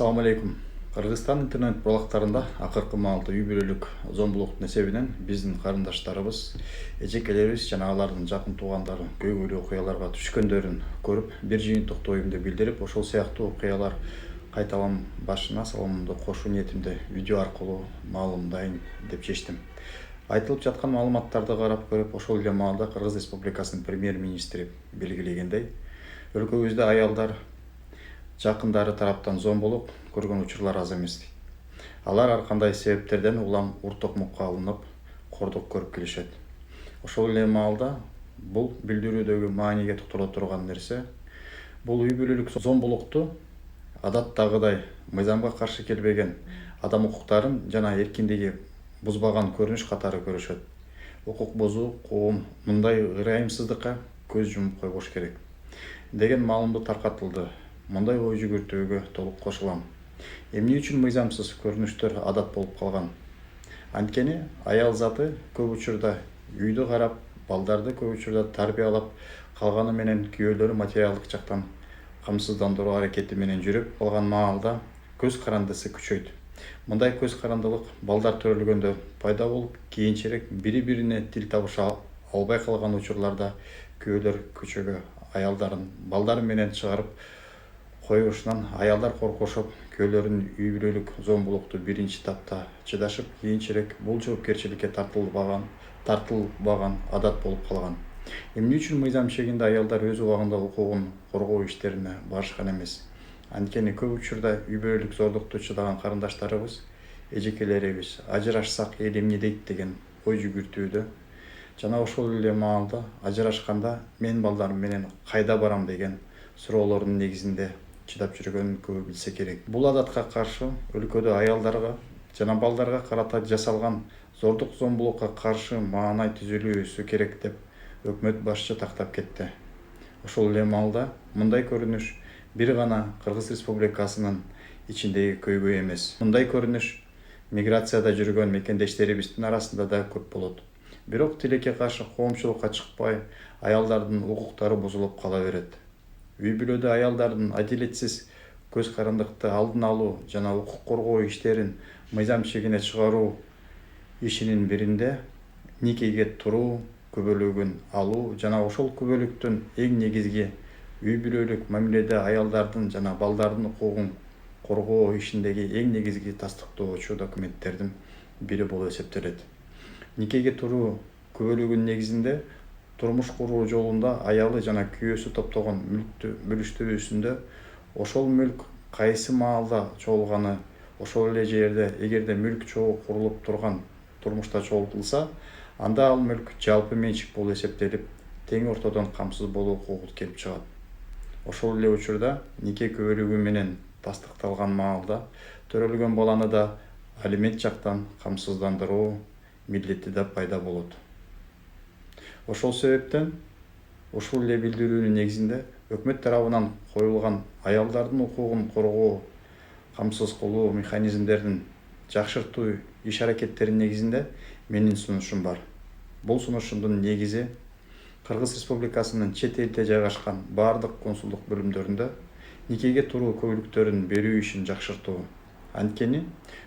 Assalamu алейкум. Кыргызстан интернет булактарында акыркы маалда үй бүлөлүк зомбулуктун эсебинен биздин карындаштарыбыз, эжекелерибиз жана алардын жакын туугандары көйгөйлүү окуяларга түшкөндөрүн көрүп, бир жыйынтык оюмду билдирип, ошол сыяктуу окуялар кайталанбашына салымымды кошуу ниетимде видео аркылуу маалымдайын деп чечтим. Айтылып жаткан маалыматтарды карап көрүп, ошол эле маалда Кыргыз Республикасынын премьер-министри белгилегендей, өлкөбүздө аялдар жакындары тараптан зомбулук көргөн учурлар аз эмес. Алар ар кандай себептерден улам уртокмукка алынып, кордук көрүп келишет. Ошол эле маалда бул билдирүүдөгү мааниге токтоло турган нерсе, бул үй бүлөлүк зомбулукту адаттагыдай мыйзамга каршы келбеген, адам укуктарын жана эркиндиги бузбаган көрүнүш катары көрүшөт. Укук бузуу, коом мындай ырайымсыздыкка көз жумуп койбош керек деген маалымды таркатылды. Мындай ой жүгүртүүгө толук кошулам. Эмне үчүн мыйзамсыз көрүнүштөр адат болуп калган? Анткени аял заты көп учурда үйдү карап, балдарды көп учурда тарбиялап калганы менен күйөөлөрү материалдык жактан камсыздандыруу аракети менен жүрүп калган маалда көз карандысы күчөйт. Мындай көз карандылык балдар төрөлгөндө пайда болуп, кийинчерээк бири-бирине тил табыша албай калган учурларда күйөөлөр көчөгө аялдарын балдары менен чыгарып коюшунан аялдар коркушуп, күйөөлөрүн үй бүлөлүк зомбулукту биринчи тапта чыдашып, кийинчерээк бул жоопкерчиликке тартылбаган адат болуп калган. Эмне үчүн мыйзам чегинде аялдар өз убагында укугун коргоо иштерине барышкан эмес? Анткени көп учурда үй бүлөлүк зордукту чыдаган карындаштарыбыз, эжекелерибиз ажырашсак эл эмне дейт деген ой жүгүртүүдө жана ошол эле маалда ажырашканда мен балдарым менен кайда барам деген суроолордун негизинде чыдап жүргөнүн көбү билсе керек. Бул адатка каршы өлкөдө аялдарга жана балдарга карата жасалган зордук зомбулукка каршы маанай түзүлүүсү керек деп өкмөт башчы тактап кетти. Ошол эле маалда мындай көрүнүш бир гана Кыргыз Республикасынын ичиндеги көйгөй эмес. Мындай көрүнүш миграцияда жүргөн мекендештерибиздин арасында да көп болот. Бирок тилекке каршы коомчулукка чыкпай, аялдардын укуктары бузулуп кала берет. Үй бүлөдө аялдардын адилетсиз көз карандыкты алдын алуу жана укук коргоо иштерин мыйзам чегине чыгаруу ишинин биринде никеге туруу, күбөлүгүн алуу жана ошол күбөлүктүн эң негизги үй бүлөлүк мамиледе аялдардын жана балдардын укугун коргоо ишиндеги эң негизги тастыктоочу документтердин бири болуп эсептелет. Никеге туруу күбөлүгүнүн негизинде турмуш куруу жолунда аялы жана күйөөсү топтогон мүлктү бөлүштүрүүсүндө ошол мүлк кайсы маалда чогулганы, ошол эле жерде эгерде мүлк чогуу курулуп турган турмушта чогултулса, анда ал мүлк жалпы менчик болуп эсептелип, тең ортодон камсыз болуу укугу келип чыгат. Ошол эле учурда нике күбөлүгү менен тастыкталган маалда төрөлгөн баланы да алимент жактан камсыздандыруу милдети да пайда болот. Ошол себептен ушул эле билдирүүнүн негизинде өкмөт тарабынан коюлган аялдардын укугун коргоо, камсыз кылуу механизмдерин жакшыртуу иш аракеттеринин негизинде менин сунушум бар. Бул сунушумдун негизи Кыргыз Республикасынын чет элде жайгашкан бардык консулдук бөлүмдөрүндө никеге туруу көбүлүктөрүн берүү ишин жакшыртуу. Анткени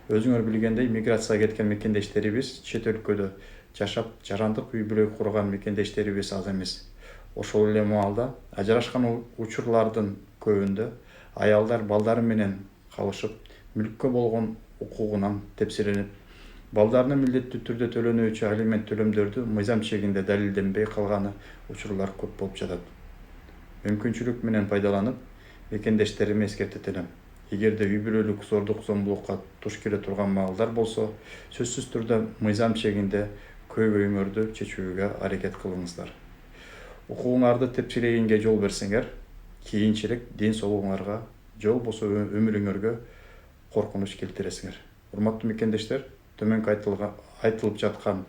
өзүңөр билгендей, миграцияга кеткен мекендештерибиз чет өлкөдө жашап, жарандык үй бүлө курган мекендештерибиз аз эмес. Ошол эле маалда ажырашкан учурлардын көбүндө аялдар балдары менен калышып, мүлккө болгон укугунан тепселенип, балдарына милдеттүү түрдө төлөнүүчү алимент төлөмдөрдү мыйзам чегинде далилденбей калганы учурлар көп болуп жатат. Мүмкүнчүлүк менен пайдаланып, мекендештериме эскертетелем. Эгерде үй бүлөлүк зордук зомбулукка туш келе турган маалдар болсо, сөзсүз түрдө мыйзам чегинде көйгөйүңөрдү чечүүгө аракет кылыңыздар. Укугуңарды тепселегенге жол берсеңер, кийинчерээк ден соолугуңарга же болбосо өмүрүңөргө коркунуч келтиресиңер. Урматтуу мекендештер, төмөнкү айтылып жаткан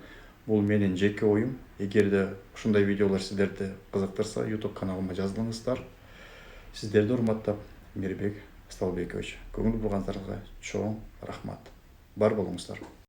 бул менин жеке оюм. Эгерде ушундай видеолор сиздерди кызыктырса, YouTube каналыма жазылыңыздар. Сиздерди урматтап, Мирбек Сталбекович. Көңүл бургандарыңызга чоң рахмат. Бар болуңуздар.